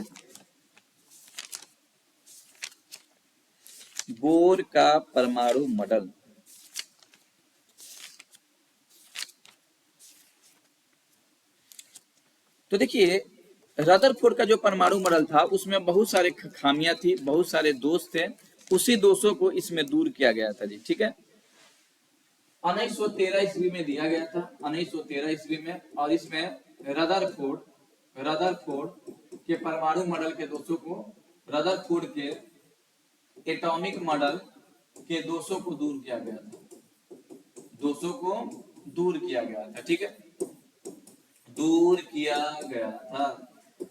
बोर का परमाणु मॉडल, तो देखिए रदरफोर्ड का जो परमाणु मॉडल था उसमें बहुत सारे खामियां थी, बहुत सारे दोष थे। उसी दोषों को इसमें दूर किया गया था जी। ठीक है, 1913 ईस्वी में दिया गया था, 1913 ईस्वी में। और इसमें रदरफोर्ड के परमाणु मॉडल के दोषों को, रदरफोर्ड के एटॉमिक मॉडल के दोषों को दूर किया गया था, दोषों को दूर किया गया था। ठीक है, दूर किया गया था।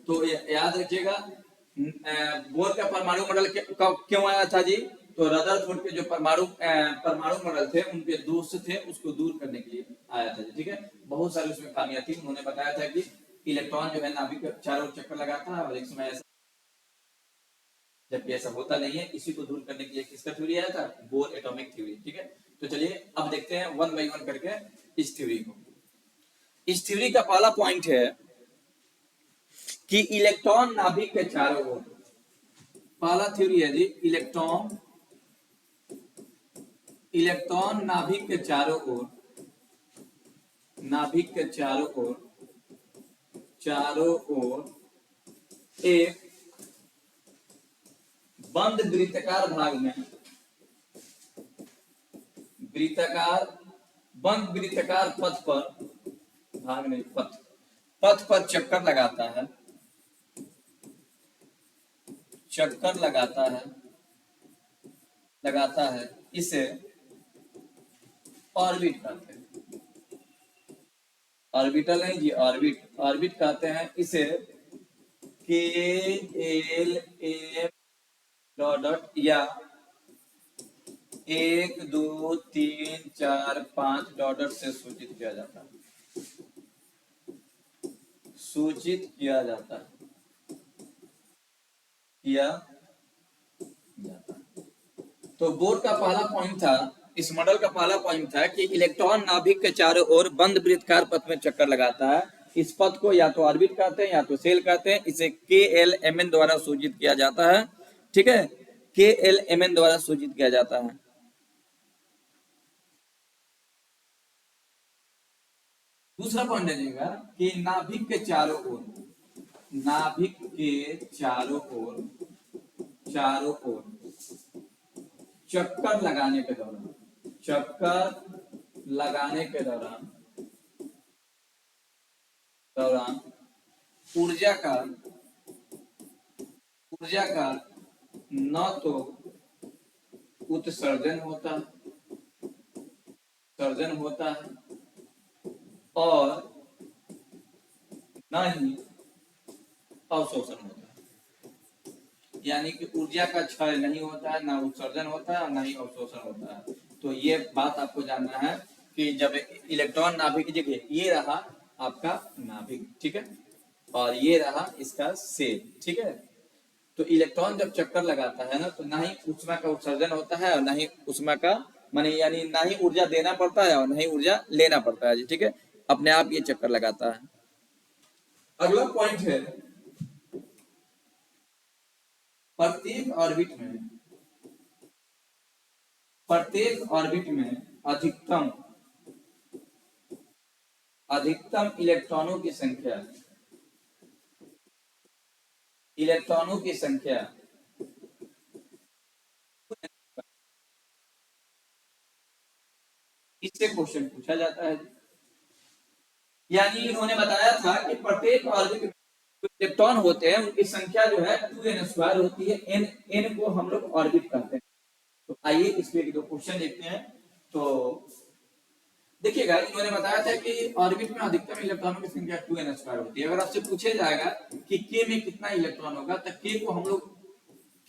तो याद रखिएगा, बोर का परमाणु मॉडल क्यों आया था जी? तो रदरफोर्ड के जो परमाणु मॉडल थे उनके दोष थे, उसको दूर करने के लिए आया था जी। ठीक है, बहुत सारी उसमें खामियां थी। उन्होंने बताया था कि इलेक्ट्रॉन जो है नाभिक के चारों ओर चक्कर लगाता है, और एक समय ऐसा, जबकि ऐसा होता नहीं है। इसी को दूर करने के लिए किसका थ्योरी आया था? Bore atomic theory. ठीक है, तो चलिए अब देखते हैं वन बाई वन करके इस थ्योरी को। इस थ्योरी का पहला पॉइंट है कि इलेक्ट्रॉन नाभिक के चारों ओर, पहला थ्योरी है जी, इलेक्ट्रॉन नाभिक के चारों ओर, नाभिक के चारों ओर, चारों ओर एक बंद वृत्ताकार भाग में, वृत्ताकार, बंद वृत्ताकार पथ पर, भाग नहीं पथ, पथ पर चक्कर लगाता है, चक्कर लगाता है, इसे ऑर्बिट कहते हैं। ऑर्बिटल नहीं जी, ऑर्बिट कहते हैं इसे। के एल एम डॉट या 1 2 3 4 5 डॉट से सूचित किया जाता है, सूचित किया जाता है, किया जाता है। तो बोर का पहला पॉइंट था, इस मॉडल का पहला पॉइंट था कि इलेक्ट्रॉन नाभिक के चारों ओर बंद वृत्ताकार पथ में चक्कर लगाता है। इस पथ को या तो ऑर्बिट कहते हैं या तो सेल कहते हैं। इसे के एल एम एन द्वारा सूचित किया जाता है। ठीक है, के एल एम एन द्वारा सूचित किया जाता है। दूसरा पॉइंट लीजिएगा कि नाभिक के चारों ओर, नाभिक के चारों ओर, चारों ओर चक्कर लगाने के दौरान, चक्कर लगाने के दौरान ऊर्जा का, ऊर्जा का न तो उत्सर्जन होता है, सर्जन होता है, और न ही अवशोषण होता है, यानी कि ऊर्जा का क्षय नहीं होता है, ना उत्सर्जन होता है, ना ही अवशोषण होता है। तो ये बात आपको जानना है कि जब इलेक्ट्रॉन नाभिक, देखिए ये रहा आपका नाभिक, ठीक है, और ये रहा इसका सेल, ठीक है। तो इलेक्ट्रॉन जब चक्कर लगाता है ना, तो ना ही ऊष्मा का उत्सर्जन होता है और ना ही ऊष्मा का माने यानी ना ही ऊर्जा देना पड़ता है और ना ही ऊर्जा लेना पड़ता है जी, ठीक है, अपने आप ये चक्कर लगाता है। अगला पॉइंट है, प्रत्येक ऑर्बिट में अधिकतम इलेक्ट्रॉनों की संख्या, इलेक्ट्रॉनों की संख्या इससे क्वेश्चन पूछा जाता है। यानी इन्होंने बताया था कि प्रत्येक ऑर्बिट में इलेक्ट्रॉन होते हैं उनकी संख्या जो है 2n² होती है, n को हम लोग ऑर्बिट कहते हैं। तो आइए इस पे दो क्वेश्चन देखते हैं। तो देखिएगा, इन्होंने बताया था कि ऑर्बिट में अधिकतम इलेक्ट्रॉनों की संख्या 2n² होती है। अगर आपसे पूछे जाएगा कि k में कितना इलेक्ट्रॉन होगा, तो k को हम लोग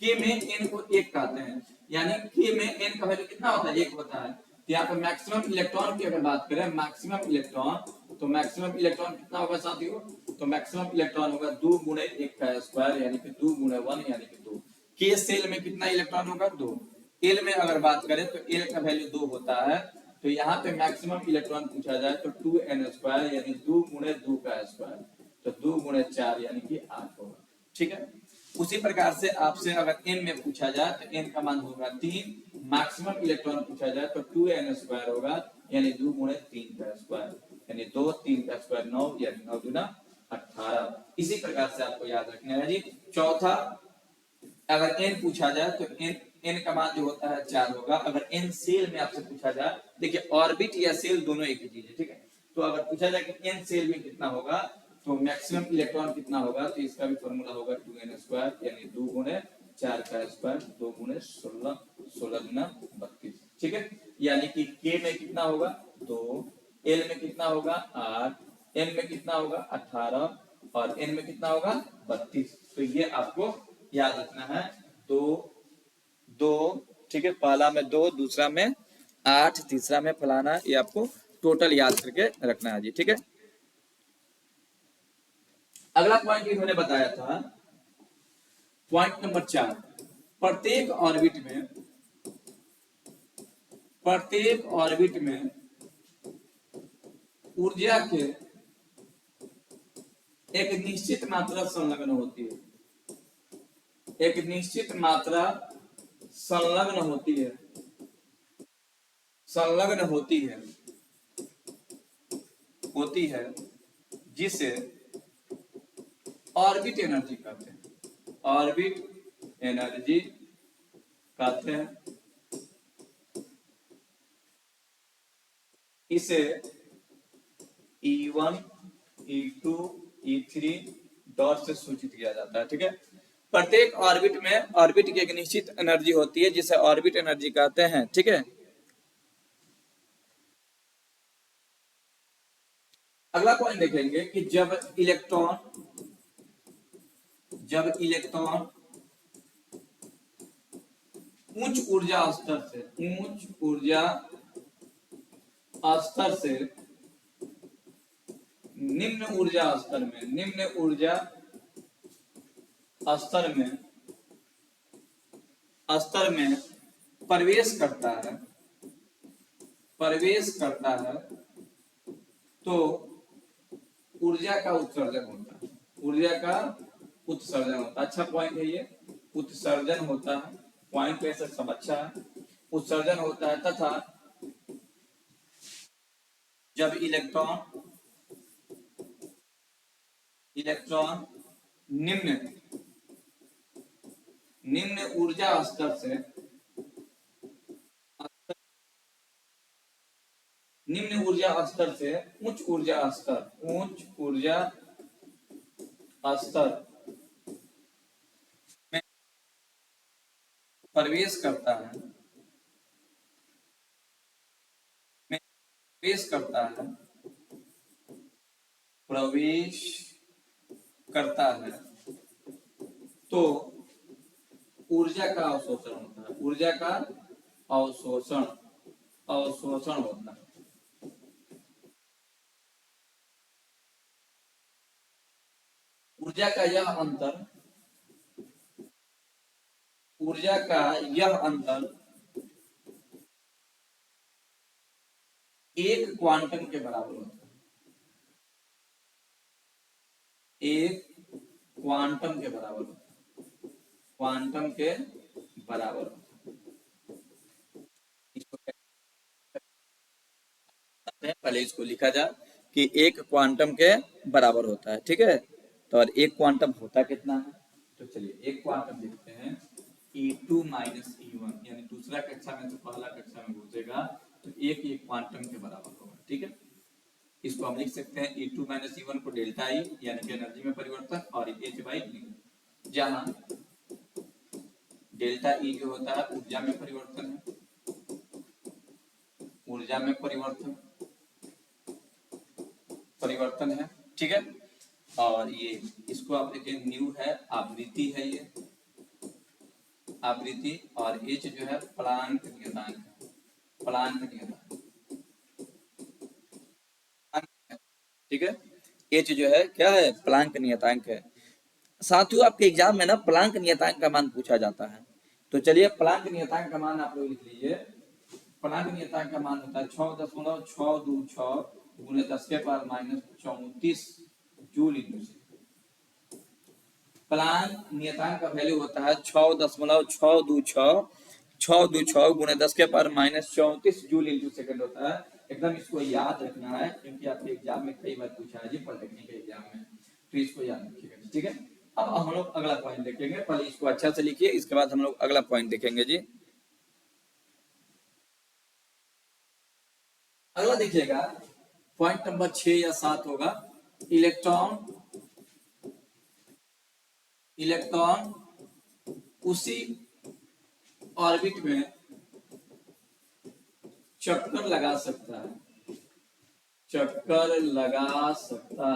k में n को 1 कहते हैं, यानी k में n का वैल्यू कितना होता है, 1 होता है। तो यहाँ पे मैक्सिमम इलेक्ट्रॉन की अगर बात करें, मैक्सिमम इलेक्ट्रॉन, तो मैक्सिमम इलेक्ट्रॉन कितना होगा साथियों, तो मैक्सिमम इलेक्ट्रॉन होगा 2 गुणे 1 का स्क्वायर, यानी कि 2 गुणे 1 यानी कि 2। k सेल में कितना इलेक्ट्रॉन होगा, 2। l में अगर बात करें तो l का वैल्यू 2 होता है। तो यहाँ पे मैक्सिमम इलेक्ट्रॉन पूछा जाए तो 2n² यानी 2 गुणे 2 का स्क्वायर, तो 2 गुणे 4 यानी कि 8 होगा, ठीक है। उसी प्रकार से आपसे अगर n में पूछा जाए तो n का मान होगा 3, मैक्सिमम इलेक्ट्रॉन पूछा जाए तो 2n² होगा, यानी 2 गुणे 3 का स्क्वायर, यानी 2 3 का स्क्वायर 9, यानी 9 दूना 18। इसी प्रकार से आपको याद रखना है जी। चौथा, अगर n पूछा जाए तो n का मान जो होता है 4 होगा। अगर n सेल में आपसे पूछा जाए, देखिए ऑर्बिट या सेल दोनों एक ही चीज है, ठीक है। तो अगर पूछा जाए कि n सेल में कितना होगा, तो मैक्सिमम इलेक्ट्रॉन कितना होगा, तो इसका भी फॉर्मूला होगा 2n² यानी 2 गुणे 4 का स्क्वायर, 2 गुणे 16, 16 गुना 32, ठीक है। यानी कि k में कितना होगा 2, l में कितना होगा 8, n में कितना होगा 18 और n में कितना होगा 32। तो ये आपको याद रखना है। तो 2, ठीक है, पहला में 2, दूसरा में 8, तीसरा में फलाना, ये आपको टोटल याद करके रखना है जी, ठीक है। अगला पॉइंट इन्होंने बताया था, पॉइंट नंबर 4, प्रत्येक ऑर्बिट में ऊर्जा के एक निश्चित मात्रा संलग्न होती है, एक निश्चित मात्रा संलग्न होती है, संलग्न होती है जिसे ऑर्बिट एनर्जी कहते हैं, ऑर्बिट एनर्जी कहते हैं। इसे E1, E2, E3 डॉट से सूचित किया जाता है, ठीक है। प्रत्येक ऑर्बिट में ऑर्बिट की एक निश्चित एनर्जी होती है जिसे ऑर्बिट एनर्जी कहते हैं, ठीक है। अगला पॉइंट देखेंगे कि जब इलेक्ट्रॉन उच्च ऊर्जा स्तर से निम्न ऊर्जा स्तर में प्रवेश करता है तो ऊर्जा का उत्सर्जन होता है, ऊर्जा का उत्सर्जन होता है। अच्छा पॉइंट है ये, उत्सर्जन होता है, पॉइंट वैसे सब अच्छा है, उत्सर्जन होता है। तथा जब इलेक्ट्रॉन निम्न ऊर्जा स्तर से उच्च ऊर्जा स्तर में प्रवेश करता है, प्रवेश करता है तो ऊर्जा का अवशोषण होता है, ऊर्जा का अवशोषण अवशोषण होता है। ऊर्जा का यह अंतर, ऊर्जा का यह अंतर एक क्वांटम के बराबर होता है, एक क्वांटम के बराबर होता है, क्वांटम के बराबर होता है। इसको कहते हैं, पहले इसको लिखा जाए कि एक क्वांटम के बराबर होता है, ठीक है। तो और एक क्वांटम होता कितना है, तो चलिए एक क्वांटम लिखते हैं E2 माइनस E1, यानी दूसरा कक्षा में से पहला कक्षा में घुसेगा तो एक क्वांटम के बराबर होगा, ठीक है। इसको हम लिख सकते हैं E2 माइनस E1 को डेल्टा ई यानी कि एनर्जी में परिवर्तन और H बाई डी, जहां डेल्टा ई जो होता है ऊर्जा में परिवर्तन है, ऊर्जा में परिवर्तन परिवर्तन है, ठीक है। और ये इसको आप लिखें न्यू है, आवृत्ति है ये आवृत्ति, और H जो है प्लांक नियतांक है, प्लांक नियतांक, ठीक है। H जो है क्या है, प्लांक नियतांक है। साथियों आपके एग्जाम में ना प्लांक नियतांक का मान पूछा जाता है, तो चलिए प्लांक नियतांक का मान आप लोग लिख लीजिए। प्लांक नियतांक का मान होता है 6.626 गुणे 10 के पावर माइनस 34 जूल इंटू से। प्लांक नियतांक का वैल्यू होता है 6.626 गुणे 10 के power minus 34 joule into second होता है। एकदम इसको याद रखना है क्योंकि आपके एग्जाम में कई बार पूछा है जी, पॉलिटेक्निक के एग्जाम में, तो इसको याद रखिएगा, ठीक है। अब हम लोग अगला पॉइंट देखेंगे, पहले इसको अच्छा से लिखिए, इसके बाद हम लोग अगला पॉइंट देखेंगे जी। अगला देखिएगा पॉइंट नंबर 6 या 7 होगा, इलेक्ट्रॉन इलेक्ट्रॉन उसी ऑर्बिट में चक्कर लगा सकता है, चक्कर लगा सकता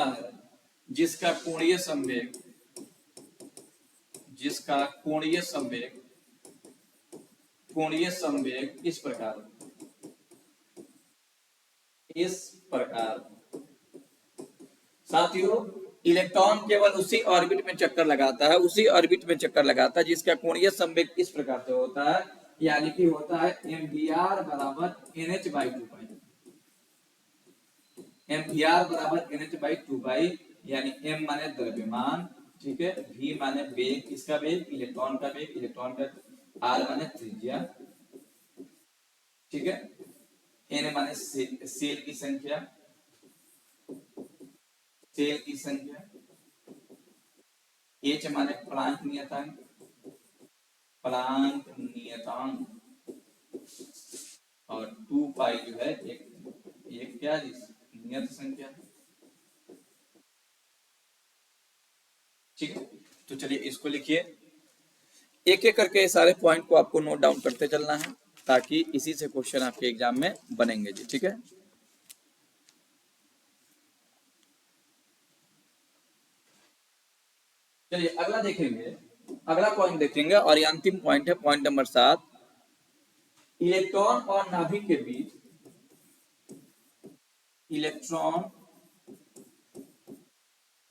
है जिसका कोणीय संवेग, जिसका कोणीय संवेग इस प्रकार। साथियों इलेक्ट्रॉन केवल उसी ऑर्बिट में चक्कर लगाता है, उसी ऑर्बिट में चक्कर लगाता है जिसका कोणीय संवेग इस प्रकार से होता है, यानी कि होता है mvr बराबर nh बाई 2 पाई, mvr बराबर nh बाई 2 पाई, यानी m माने द्रव्यमान, ठीक है, v माने वेग, किसका वेग, इलेक्ट्रॉन का वेग, इलेक्ट्रॉन का, r माने त्रिज्या, ठीक है, n माने सेल की संख्या, सेल की संख्या, H माने प्लांक नियतांक, प्लांक नियतांक, और 2 पाई जो है एक क्या नियत संख्या, ठीक है। तो चलिए इसको लिखिए, एक एक करके सारे पॉइंट को आपको नोट डाउन करते चलना है ताकि इसी से क्वेश्चन आपके एग्जाम में बनेंगे जी, ठीक है। चलिए अगला देखेंगे, अगला पॉइंट देखेंगे और ये अंतिम पॉइंट है, पॉइंट नंबर 7, इलेक्ट्रॉन और नाभिक के बीच, इलेक्ट्रॉन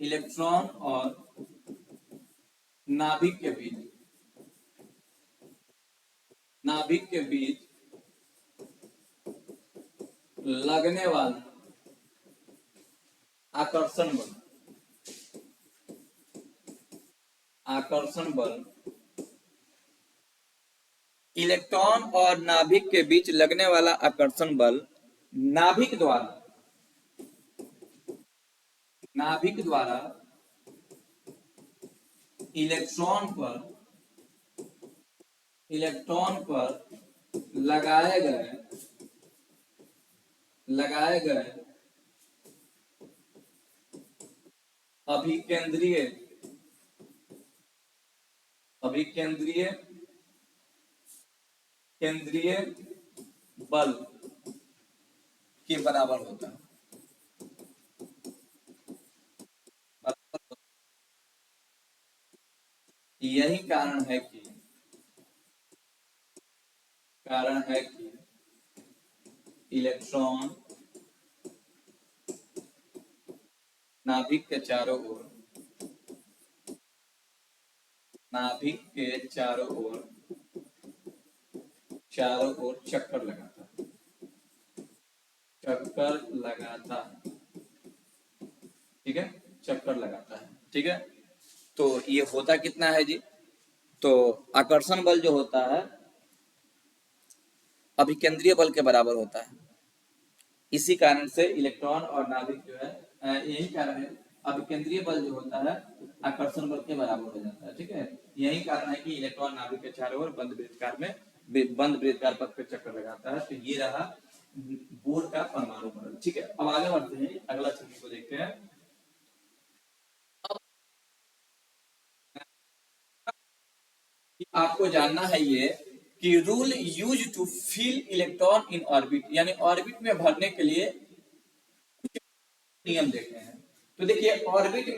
इलेक्ट्रॉन और नाभिक के बीच, नाभिक के बीच लगने वाला आकर्षण बल, आकर्षण बल, इलेक्ट्रॉन और नाभिक के बीच लगने वाला आकर्षण बल नाभिक द्वारा, नाभिक द्वारा इलेक्ट्रॉन पर लगाए गए अभिकेंद्रीय केंद्रीय बल के बराबर होता है, यही कारण है कि इलेक्ट्रॉन नाभिक के चारों ओर चक्कर लगाता है। ठीक है, चक्कर लगाता है। ठीक है, तो ये होता कितना है जी? तो आकर्षण बल जो होता है अभिकेंद्रीय बल के बराबर होता है। इसी कारण से इलेक्ट्रॉन और नाभिक जो है यही कारण है, अभिकेंद्रीय बल जो होता है आकर्षण बल के बराबर हो जाता है। ठीक है, यही कारण है कि इलेक्ट्रॉन नाभिक के चारों ओर बंद वृत्तकार पथ पे चक्कर लगाता है। तो ये रहा बोर का परमाणु मॉडल। ठीक है, अब आगे बढ़ते हैं, अगला छवि को देखते हैं। आपको जानना है ये कि rule use to fill electron in orbit, यानी ऑर्बिट में भरने के लिए नियम देखते हैं। तो देखिए ऑर्बिट में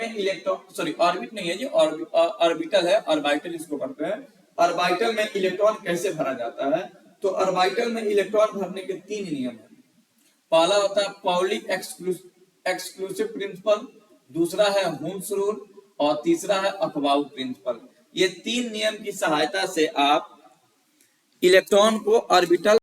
ऑर्बिट नहीं है जी, ऑर्बिटल है, ऑर्बिटल इसको करते हैं। ऑर्बिटल में इलेक्ट्रॉन कैसे भरा जाता है? तो ऑर्बिटल में इलेक्ट्रॉन भरने के 3 नियम है। पहला होता है पाउली एक्सक्लूसिव प्रिंसिपल, दूसरा है हुम्स रूल और तीसरा है अफबाउ प्रिंसिपल। ये 3 नियम की सहायता से आप इलेक्ट्रॉन को ऑर्बिटल